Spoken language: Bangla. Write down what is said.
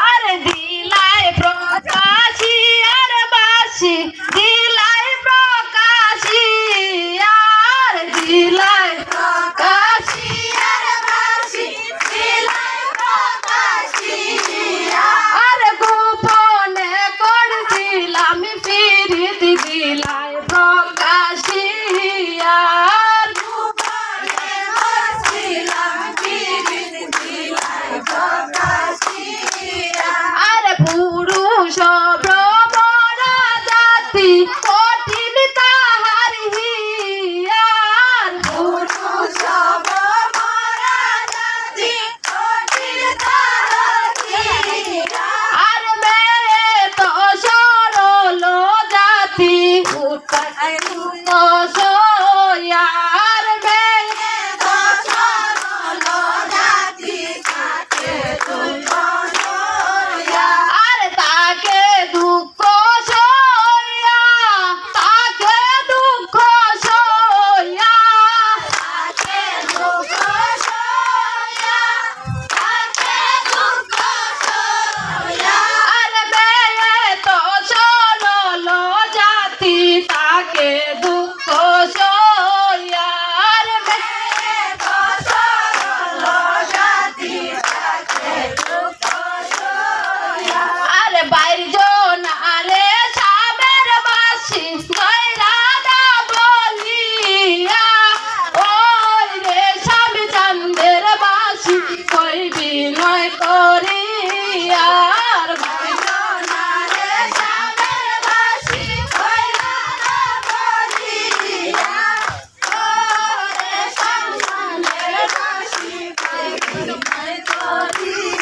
আরে দিলায় প্রকাশী আর বাসি দিলায় প্রকাশী আর দিলায় প্রকাশী আর বাসি দিলায় প্রকাশী আর গোপনে করছিলাম ফিরিত দিলায় প্রকাশী আর গোপনে করছিলাম ফিরিত দিলায় প্রকাশী আর পুরুষ ভ্রমরা জাতি কঠিন তাহার হিয়ার পুরুষ ভ্রমরা জাতি কঠিন তাহার হিয়ার আর মেয়ে তো সরল জাতি উত্তায় সোয়ার মেয়ে তো সরল জাতি তাকে আর তাকে দুঃখ সইয়া তাকে দুঃখ সইয়া তাকে দুঃখ সইয়া তাকে দুঃখ সইয়া আর মেয়ে তো সরল জাতি তাকে দুঃখ সইয়া আর মেয়ে তো সরল জাতি তাকে দুঃখ সইয়া আরে বাইরজন আরে সামের বাসি গয়রা না বলিয়া ওই রে স্বামী চান্দের বাসি কই বিনয় করিয়া আর বাইরজন আরে সামের বাসি গয়রা না বলিয়া ওই রে স্বামী চান্দের বাসি কই বিনয় করিয়া